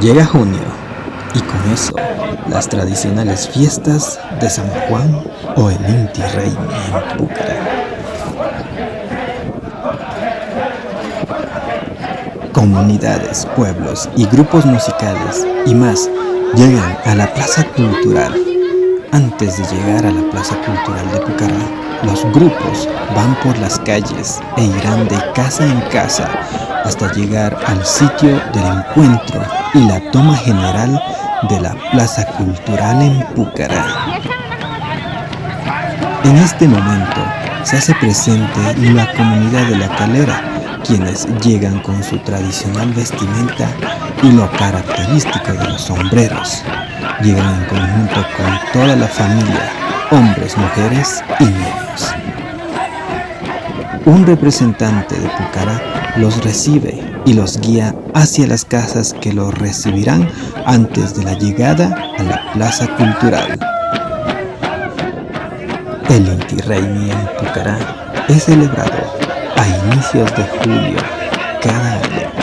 Llega junio y con eso las tradicionales fiestas de San Juan o el Inti Raymi en Pucará. Comunidades, pueblos y grupos musicales y más llegan a la Plaza Cultural. Antes de llegar a la Plaza Cultural de Pucará, los grupos van por las calles e irán de casa en casa hasta llegar al sitio del encuentro y la toma general de la Plaza Cultural en Pucará. En este momento se hace presente la comunidad de La Calera, quienes llegan con su tradicional vestimenta y lo característico de los sombreros. Llegan en conjunto con toda la familia, hombres, mujeres y niños. Un representante de Pucará los recibe y los guía hacia las casas que los recibirán antes de la llegada a la Plaza Cultural. El Inti Raymi en Pucará es celebrado a inicios de julio cada año.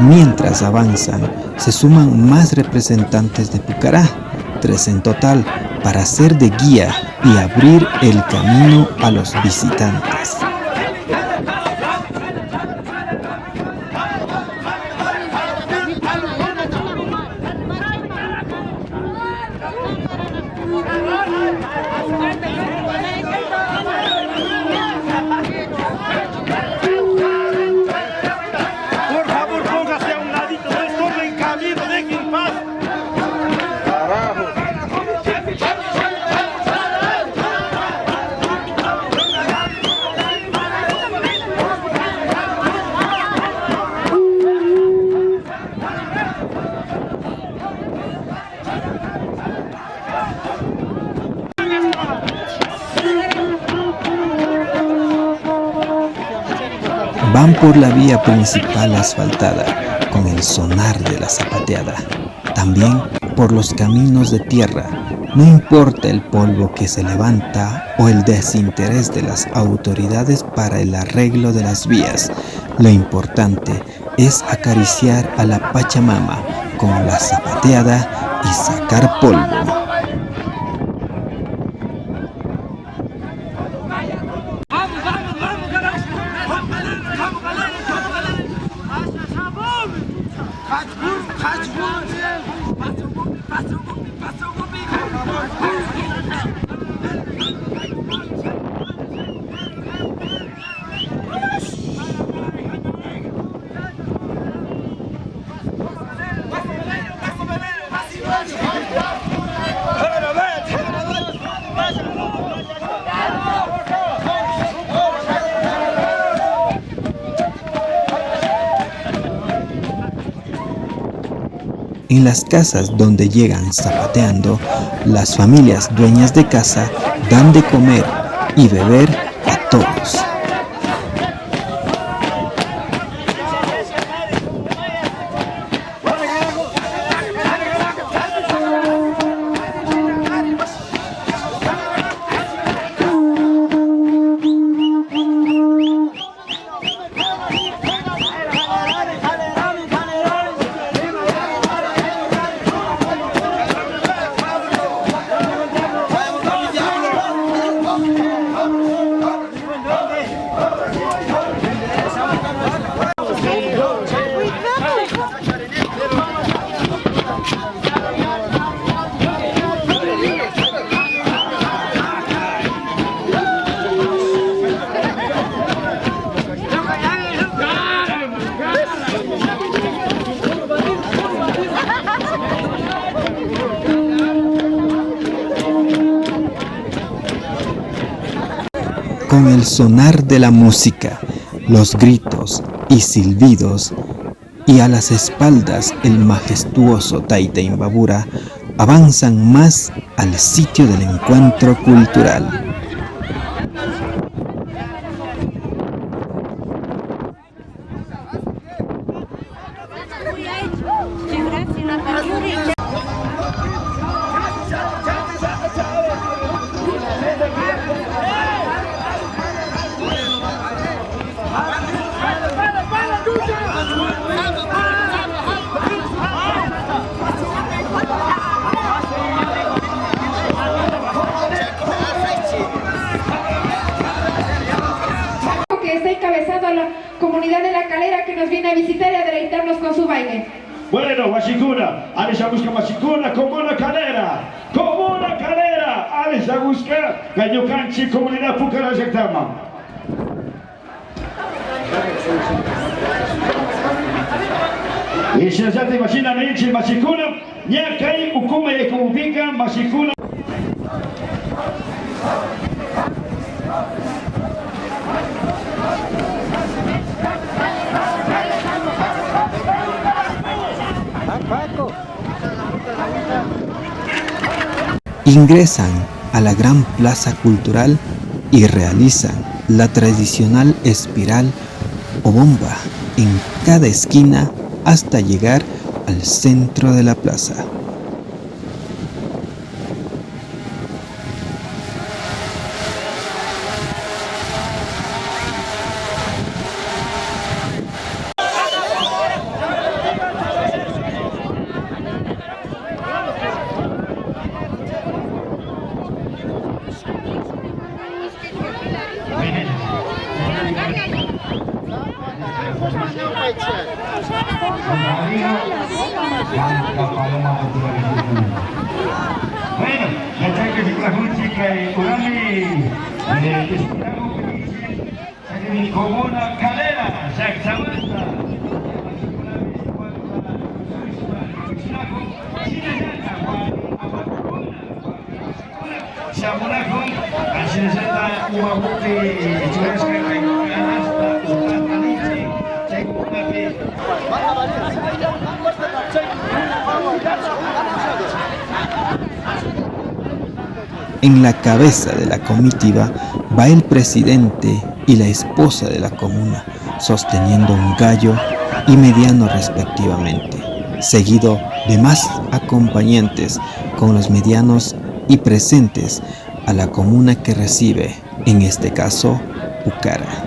Mientras avanzan, se suman más representantes de Pucará, 3 en total, para ser de guía y abrir el camino a los visitantes. Van por la vía principal asfaltada con el sonar de la zapateada. También por los caminos de tierra. No importa el polvo que se levanta o el desinterés de las autoridades para el arreglo de las vías. Lo importante es acariciar a la Pachamama con la zapateada y sacar polvo. En las casas donde llegan zapateando, las familias dueñas de casa dan de comer y beber a todos. Con el sonar de la música, los gritos y silbidos, y a las espaldas el majestuoso Taita Imbabura, avanzan más al sitio del encuentro cultural. comunidad de La Calera que nos viene a visitar y a deleitarnos con su baile. Bueno, Mashikuna, Alisha busca Mashikuna, Comuna Calera, Alisha busca Kanyukanchi, comunidad Pucara Sectama. Y si ya te imaginas, Mashikuna, Nyakai, Ukuma y Kumubika, Mashikuna. Ingresan a la gran plaza cultural y realizan la tradicional espiral o bomba en cada esquina hasta llegar al centro de la plaza. Bueno, ya sé que si la música y Urami, Comuna Calera, Saxamanta, Shamunakun, Ashineseta, Umabuti, Chuesca, Hasta, Utatanichi, Chekunati. En la cabeza de la comitiva va el presidente y la esposa de la comuna, sosteniendo un gallo y mediano respectivamente, seguido de más acompañantes con los medianos y presentes a la comuna que recibe, en este caso, Pucara.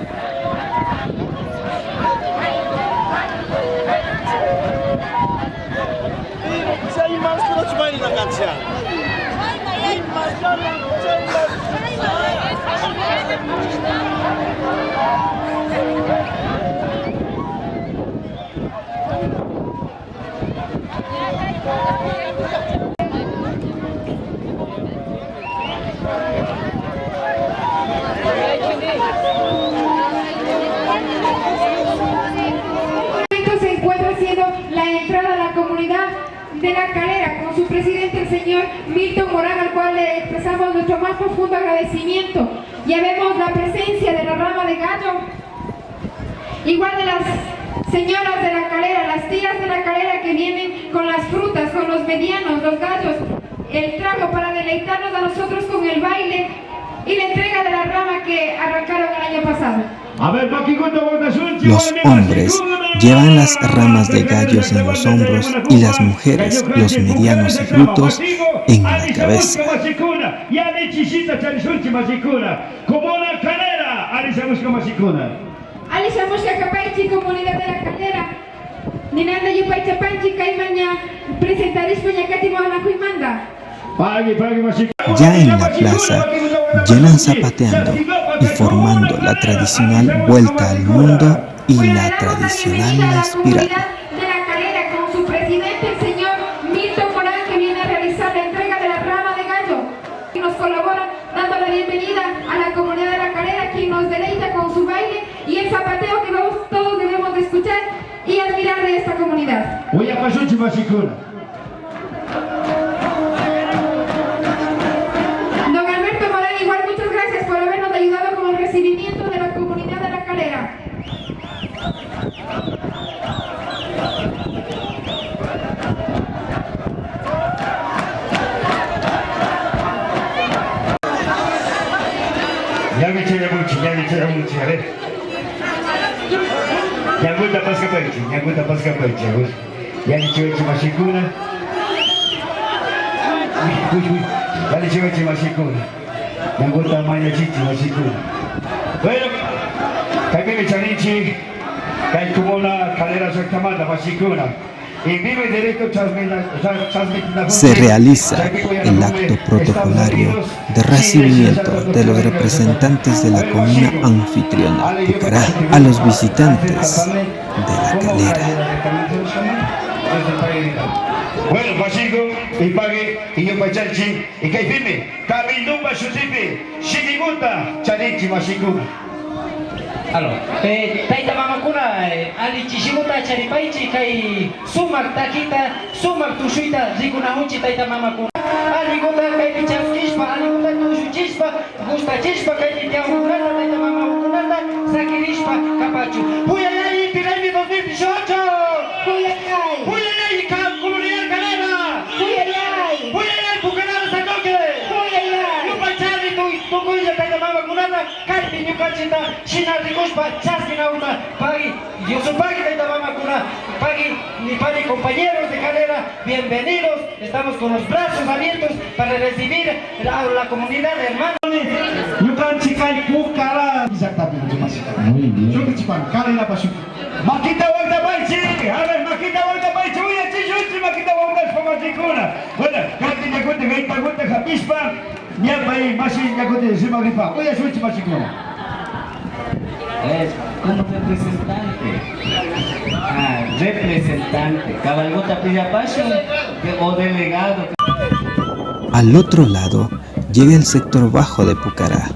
Se encuentra haciendo la entrada a la comunidad de La Calera con su presidente, el señor Milton Morán, al cual le expresamos nuestro más profundo agradecimiento. Ya vemos la presencia de la rama de gallo, igual de las señoras de La Calera, las tías de La Calera que vienen con las frutas, con los medianos, los gallos, el trago para deleitarnos a nosotros con el baile y la entrega de la rama que arrancaron el año pasado. Los hombres llevan las ramas de gallos en los hombros y las mujeres los medianos y frutos en la cabeza. Alisha Mushka Kapaichi, comunidad de La Calera. Ninanda Yupaicha Panchi, Caimanya, presentaris Puñacati Moanacuimanda. Ya en la plaza, llenan zapateando y formando la tradicional vuelta al mundo y la tradicional espiral. De La Calera con su presidente, el señor Milton Morán, que viene a realizar la entrega de la rama de gallo y nos colabora dando la bienvenida a la comunidad de La Calera, quien nos deleita con su baile y el zapateo que todos debemos de escuchar y admirar de esta comunidad. Don Alberto Morán, igual muchas gracias por habernos ayudado con el recibimiento de la comunidad de La Calera. Ya me eché mucho, a ver. Ya gusta pasca paichi, ya le eché Mashikuna. Ya le eché Mashikuna. Ya gusta Maya Chichi Mashikuna. Bueno, Kaime Chanichi, Kai Kumona Calera Sactamanda Mashikuna. Se realiza el acto protocolario de recibimiento de los representantes de la comuna anfitriona Pucará a los visitantes de la calera. Bueno, Pachico, y pague, y yo pacharchi, y que firme, Camindumba Shusipi, Shimiguta, Charichi, Pachico. Aló, taita mamakuna, ali chishimuta charipaichi, kai sumar takita, sumar tushuita, zikuna hunchi taita mamakuna. Ali guta kai pichaskishpa, ali guta tushuchispa, gusta chispa, kai pitiamukunata, taita mamakunata, sakirishpa, kapachu. Puyalai, Pirani 2018! Puyalai! Puyalai, comunidad calera! Puyalai! Puyalai, Pucará, Sanoque! Puyalai! Yupachari, tu cuya, taita mamakunata, kai piñucachita, China Rikushpa, Chaskina una, Pagi, yo soy Pagi de Tabamacuna, Pagi, mi padre y compañeros de calera, bienvenidos, estamos con los brazos abiertos para recibir a la comunidad de hermanos. Yukanchikai Pucará, exactamente, muy bien. Yo que chipan, calera Pachico. Maquita Wanda Paichi, a ver, Maquita Wanda Paichi, voy a chichuchi, Maquita Wanda Pachicuna. Bueno, Kati Yakote, Gaita Guta, Japispa, Niapai, Mashi Yakote, Simagripa, voy a chuchi Pachicuna. Como representante, cabalgota Pillapacho o delegado. Al otro lado llega el sector bajo de Pucará,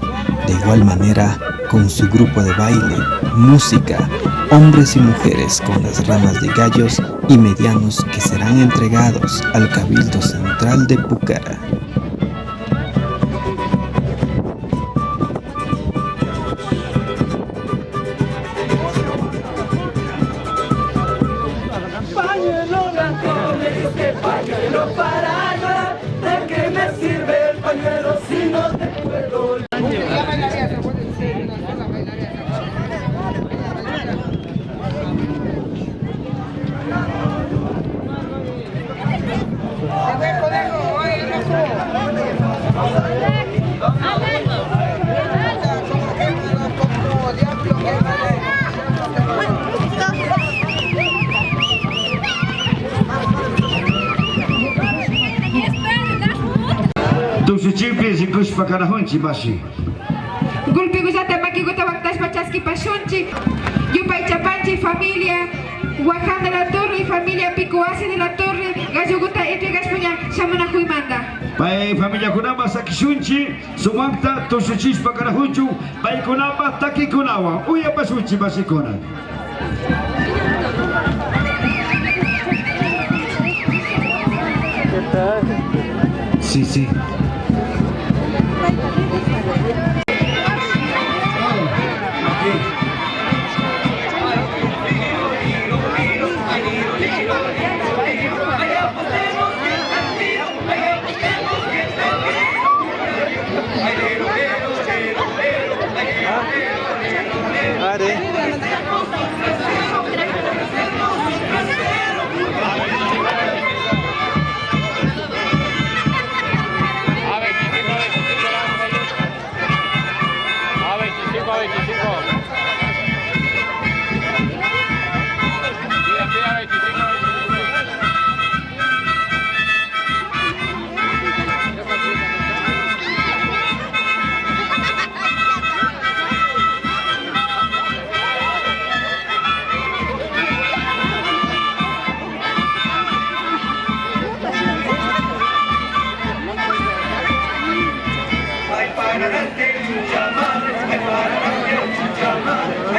de igual manera con su grupo de baile, música, hombres y mujeres con las ramas de gallos y medianos que serán entregados al Cabildo Central de Pucará. Pañuelo para llorar, ¿de qué me sirve el pañuelo si no te puedo? Tusuchipis y Kushpa Karahunchi, Bashi. Gulpi Guzata Makiguta Baktash Pachaski Pashunchi, Yupay Chapanchi, familia, Huaján de la Torre y familia Picoasi de la Torre, Gayuguta Etrigaspuña, Shamana Huimanda. Pai familia Kunama Sakishunchi, Sumanta, Tusuchispa Karahunchu, Pai Kunama Taki Kunawa, Uya Pasuchi Basikona. Sí, sí.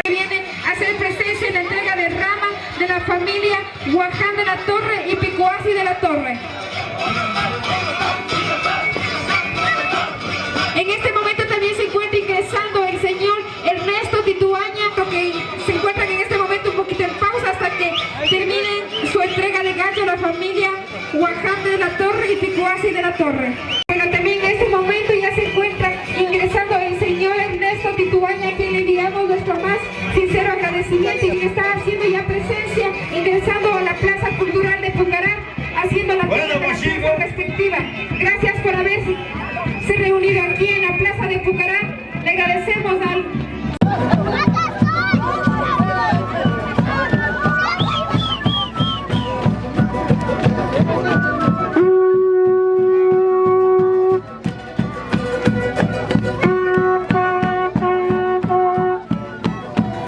Viene a hacer presencia en la entrega de rama de la familia Huaján de la Torre y Picoasi de la Torre. En este momento también se encuentra ingresando el señor Ernesto Tituaña, que se encuentran en este momento un poquito en pausa hasta que terminen su entrega de gallo a la familia Huaján de la Torre y Picoasi de la Torre. Pero también en este momento ya se encuentra ingresando el señor Ernesto Tituaña, a quien le enviamos nuestro más sincero agradecimiento y que está haciendo ya presencia, ingresando a la Plaza Cultural de Pucará, haciendo la presentación respectiva. Gracias por haberse reunido aquí en la Plaza de Pucará. Le agradecemos al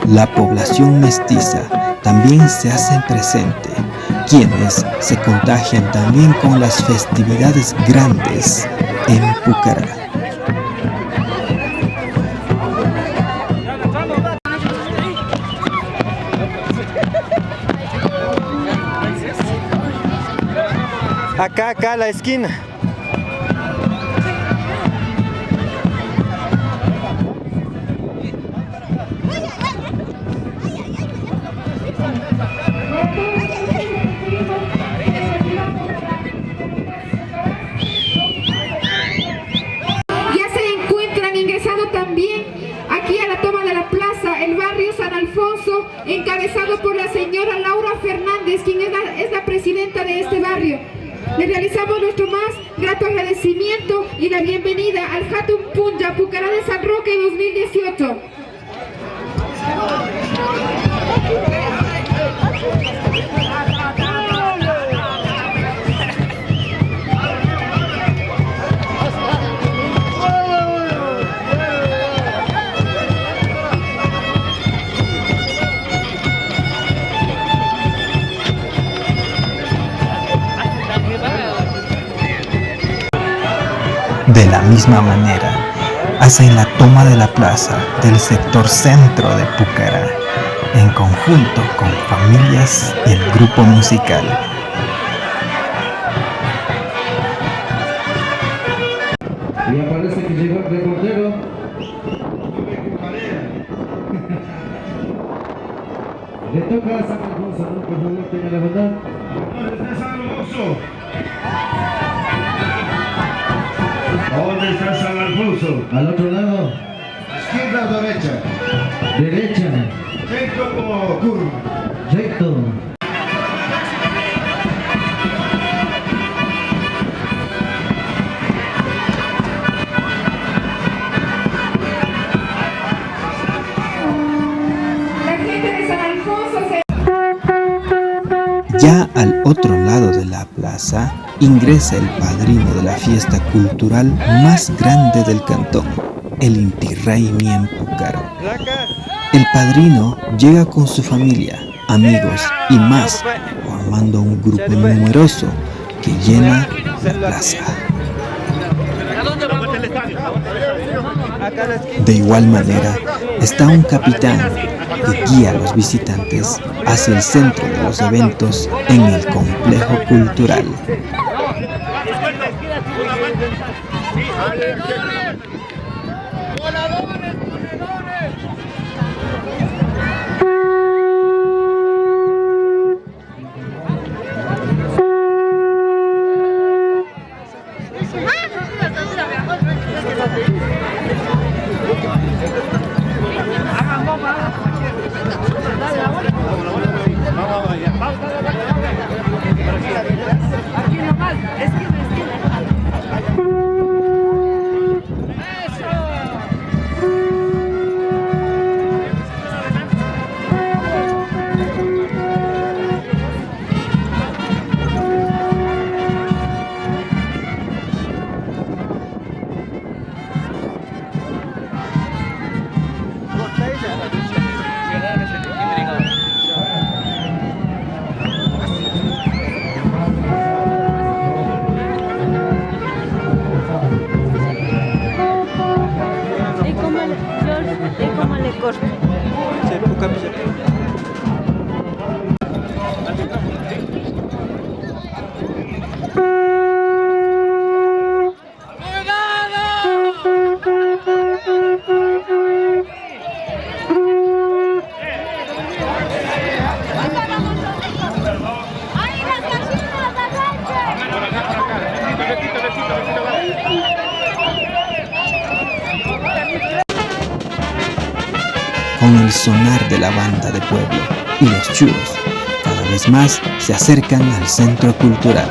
la población mestiza también se hacen presente, quienes se contagian también con las festividades grandes en Pucará. Acá, a la esquina. Ya se encuentran ingresando también aquí a la toma de la plaza el barrio San Alfonso, encabezado por la señora Laura Fernández, quien es la presidenta de este barrio. Le realizamos nuestro más grato agradecimiento y la bienvenida al Hatun Punja Pucará de San Roque 2018. De la misma manera, hacen la toma de la plaza del sector centro de Pucará, en conjunto con familias y el grupo musical. Y aparece que llegó el reportero. Le toca a San Alfonso, ¿no? Por favor, tenga la bondad. ¿Dónde está San Alfonso? ¿Dónde está San Alfonso? Al otro lado. ¿Izquierda o derecha? Derecha. ¿Recto o curva? Recto. La gente de San Alfonso se... Ya al otro lado de la plaza ingresa el padrino de la fiesta cultural más grande del cantón, el Inti Raymi en Pucará. El padrino llega con su familia, amigos y más, formando un grupo numeroso que llena la plaza. De igual manera, está un capitán que guía a los visitantes hacia el centro de los eventos en el complejo cultural. Con el sonar de la banda de pueblo y los churros, cada vez más se acercan al centro cultural.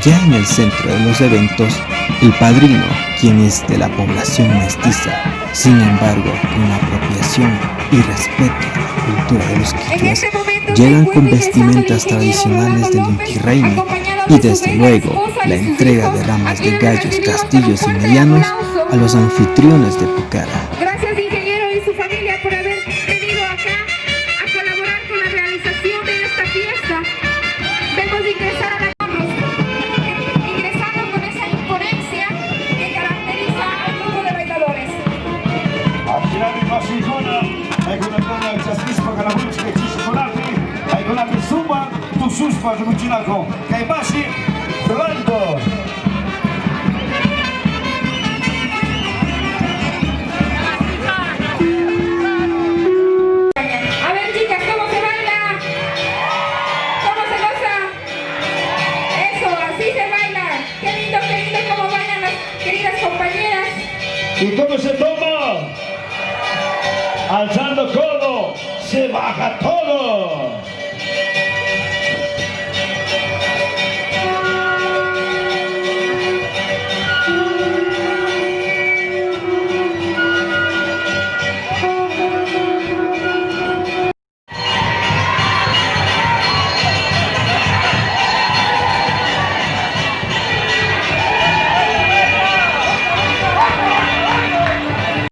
Ya en el centro de los eventos, el padrino, quien es de la población mestiza, sin embargo, con la apropiación y respeto a la cultura de los quichuas, llegan con vestimentas tradicionales del Inti Raymi y desde luego la entrega de ramas de gallos, castillos y medianos a los anfitriones de Pucara. Gracias, ingeniero y su familia, por haber venido acá a colaborar con la realización de esta fiesta. Vemos ingresar a la ingresando con esa imponencia que caracteriza al grupo de bailadores. A ver, chicas, ¿cómo se baila? ¿Cómo se goza? Eso, así se baila. Qué lindo cómo bailan las queridas compañeras. ¿Y cómo se toma? Alzando codo, se baja todo.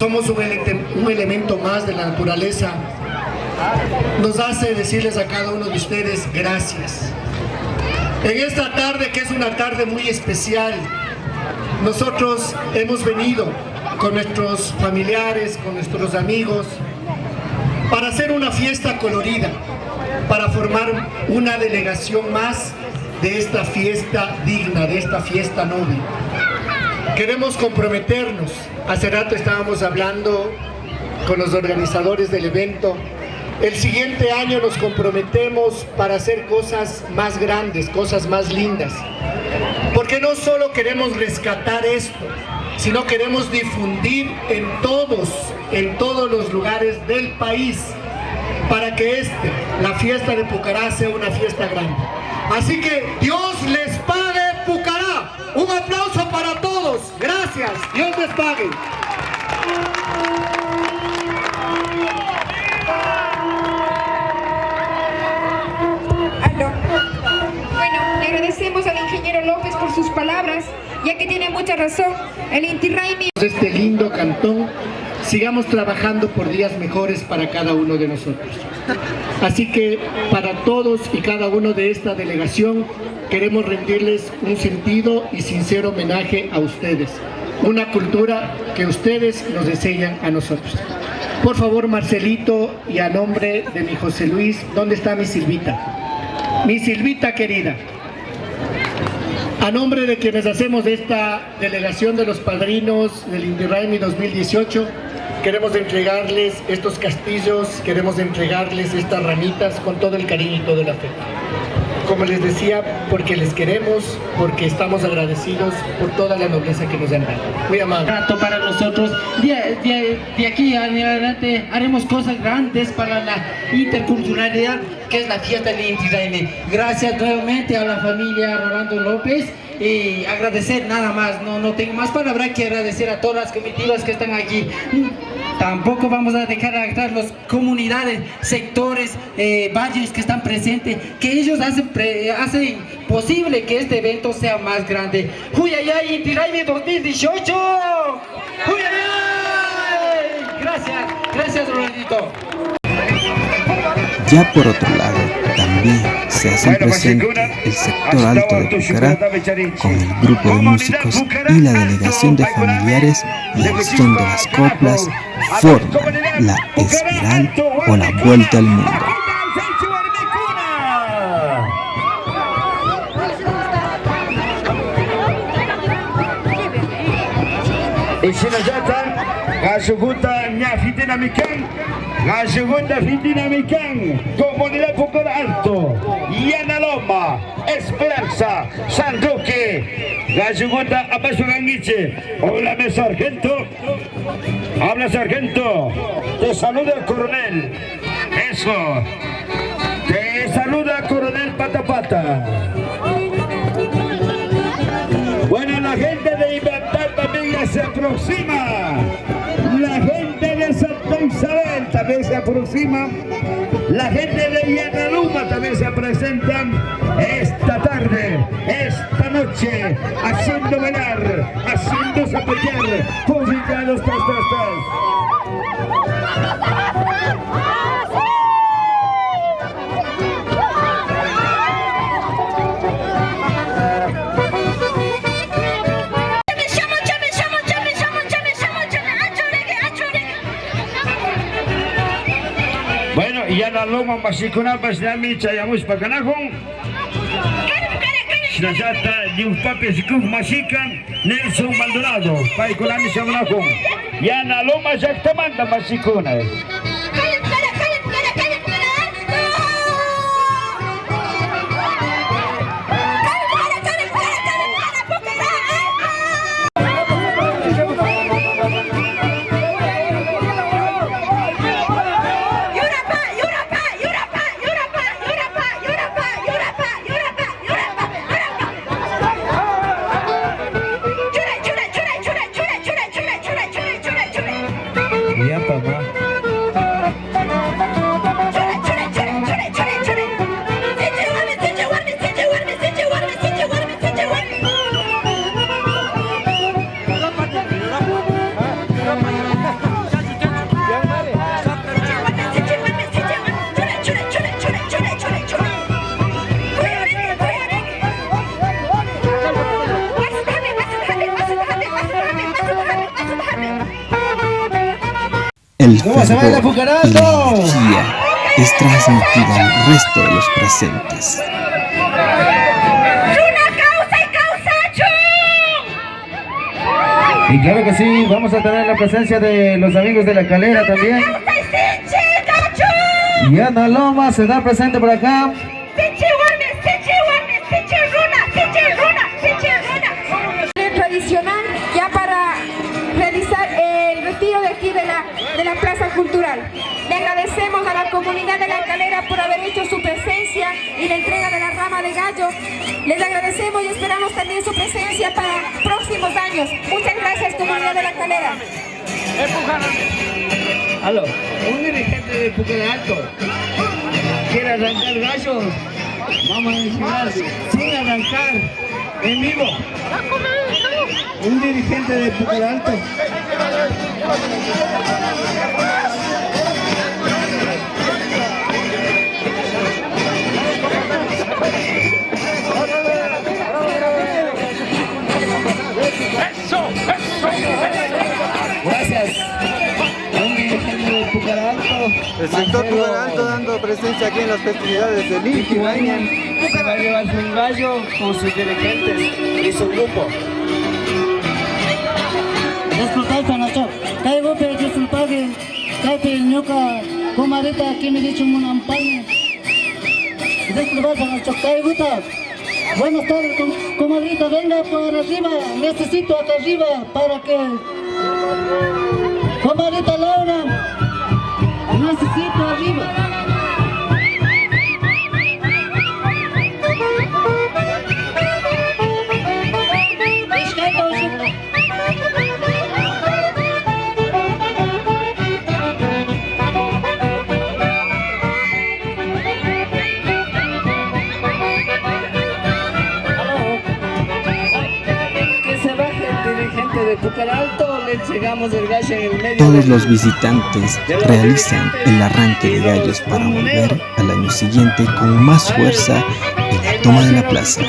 Somos un elemento más de la naturaleza. Nos hace decirles a cada uno de ustedes gracias. En esta tarde, que es una tarde muy especial, nosotros hemos venido con nuestros familiares, con nuestros amigos, para hacer una fiesta colorida, para formar una delegación más de esta fiesta digna, de esta fiesta noble. Queremos comprometernos. Hace rato estábamos hablando con los organizadores del evento. El siguiente año nos comprometemos para hacer cosas más grandes, cosas más lindas. Porque no solo queremos rescatar esto, sino queremos difundir en todos los lugares del país, para que la fiesta de Pucará sea una fiesta grande. Así que Dios les pague, Pucará. Un aplauso para todos. Gracias. Dios les pague. Bueno, le agradecemos al ingeniero López por sus palabras, ya que tiene mucha razón. El Inti Raymi. Este lindo cantón, sigamos trabajando por días mejores para cada uno de nosotros. Así que para todos y cada uno de esta delegación queremos rendirles un sentido y sincero homenaje a ustedes, una cultura que ustedes nos enseñan a nosotros. Por favor, Marcelito, y a nombre de mi José Luis, ¿dónde está mi Silvita? Mi Silvita querida. A nombre de quienes hacemos esta delegación de los padrinos del Inti Raymi 2018, queremos entregarles estos castillos, queremos entregarles estas ramitas con todo el cariño y todo el afecto. Como les decía, porque les queremos, porque estamos agradecidos por toda la nobleza que nos han dado. Muy amable. Para nosotros, de aquí adelante haremos cosas grandes para la interculturalidad, que es la fiesta del Inti Raymi. Gracias nuevamente a la familia Rolando López y agradecer nada más, no tengo más palabras que agradecer a todas las comitivas que están aquí. Tampoco vamos a dejar atrás las comunidades, sectores, valles que están presentes, que ellos hacen posible que este evento sea más grande. ¡Huyayay, Inti Raymi 2018! ¡Huyayay! Gracias Rolandito. Ya por otro lado, también se hace presente el sector alto de Pucará, con el grupo de músicos y la delegación de familiares, y al son de las coplas forman la espiral o la vuelta al mundo. La segunda dinamican, Comunidad Pucará Alto, Yanaloma, Esperanza, San Roque. La segunda Abajo Ganguiche. Hola, mi sargento. Habla, sargento. Te saluda el coronel. Eso. Te saluda el coronel Patapata. gente de Ibatá también ya se aproxima. La gente de Santa Isabel también se aproxima. La gente de Yanaluma también se presentan esta tarde, esta noche, haciendo bailar, haciendo zapatear, música los tras. Bueno, y la loma masikuna pasnami chayamus pakanakon. Sinasata yung papisikuf masikan Nelson Maldonado. Paikunami siya manakon. Yan la loma saktamanta masikuna. El fervor y la energía es transmitida al resto de los presentes. Y claro que sí, vamos a tener la presencia de los amigos de La Calera también. Y Ana Loma se da presente por acá. Tradicional ya para realizar el retiro de aquí de la Plaza Cultural. Le agradecemos a la comunidad de La Calera por haber hecho su presencia y la entrega de la rama de gallo. Les agradecemos y esperamos también su presencia para próximos años. Muchas gracias, comunidad de La Calera. Aló, un dirigente de Pucaralto quiere arrancar gallos. Vamos a enseñar sin arrancar en vivo. Un dirigente de Pucaralto. Gracias. Un dirigente de Pucaralto. El sector Pucaralto dando presencia aquí en las festividades del Inti Bañan. Se va a llevarse un gallo con sus dirigentes y su grupo. Disculpa, Nacho. Caigo pero disculpa que caigo ñuca comadita aquí me dicho una ampaña. Disculpa, Nacho. Caigo. Buenas tardes, comadrita. Venga para arriba. Necesito acá arriba para que. Comadrita Laura. Necesito arriba. De Pucaralto le entregamos el gallo en el medio. Todos los visitantes realizan el arranque de gallos para volver al año siguiente con más fuerza en la toma de la plaza.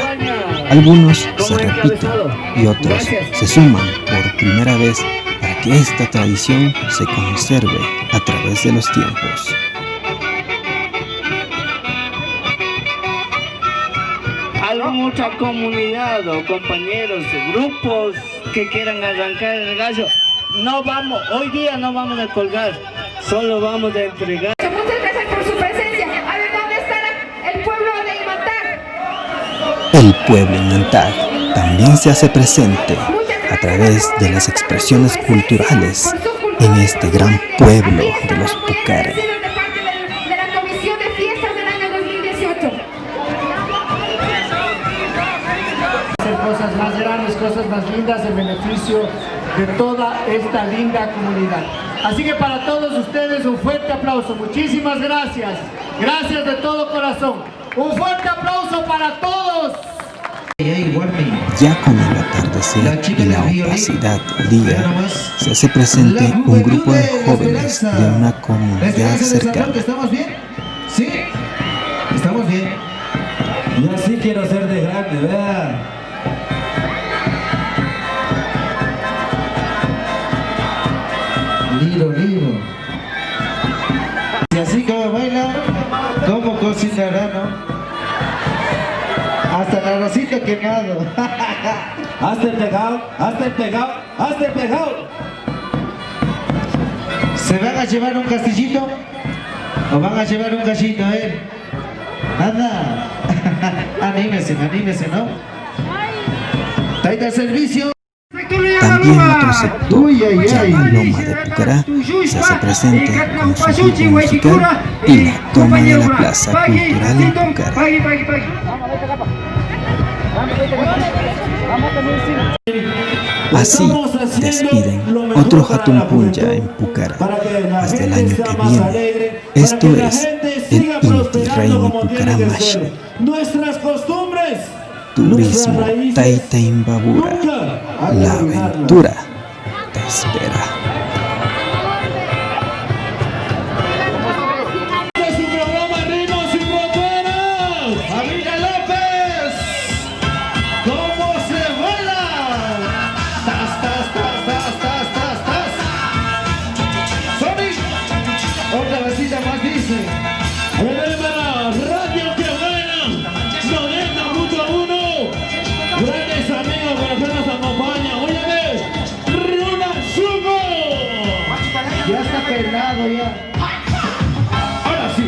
Algunos se repiten y otros se suman por primera vez para que esta tradición se conserve a través de los tiempos. ¿Alguna otra comunidad o compañeros, grupos que quieran arrancar el gallo? No vamos, hoy día no vamos a colgar, solo vamos a entregar. Muchas gracias por su presencia. A ver, ¿dónde está el pueblo de Imantag? El pueblo Imantag también se hace presente a través de las expresiones culturales en este gran pueblo de los Pucara. De la Comisión de Fiestas del año 2018. Hacer cosas más grandes. cosas más lindas en beneficio de toda esta linda comunidad. Así que para todos ustedes un fuerte aplauso. Muchísimas gracias. Gracias de todo corazón. Un fuerte aplauso para todos. Ya con el atardecer y la opacidad del día, se hace presente un grupo de jóvenes de una comunidad cercana. ¿Estamos bien? Sí, estamos bien. Yo sí quiero ser de grande, ¿verdad? Lindo. Y así como baila, como cocinará, ¿no? Hasta el arrocito quemado. Hazte el pegado. ¿Se van a llevar un castillito? ¿O van a llevar un gallito, Anda. Anímese, ¿no? Taita servicio. También otro sector, llamado Loma de Pucará, se hace presente con su grupo musical y la toma de la Plaza Cultural en Pucará. Así despiden otro Hatun Punya en Pucará hasta el año que viene. Esto es el Inti Raymi Pucará Mashi. Nuestras costumbres. Turismo Tayta Imbabura. La aventura te espera. Su programa Ritmos y Fronteras. Amiga López. ¿Cómo se baila? Tas. Sonic. Otra vecita más dice. Radio que buena. 90.1. Grandes amigos con los que nos acompañan. Óyeme. Runa Sugo. Ya está pelado ya. Ahora sí.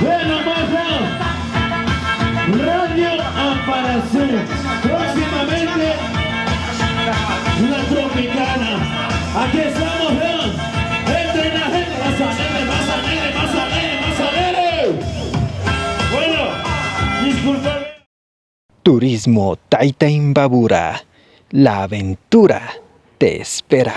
Bueno, Radio Amparación. Próximamente una tropicana. Aquí estamos, vean. Entre la gente. Más alegre. Bueno, disculpen. Turismo Tayta Imbabura. La aventura te espera.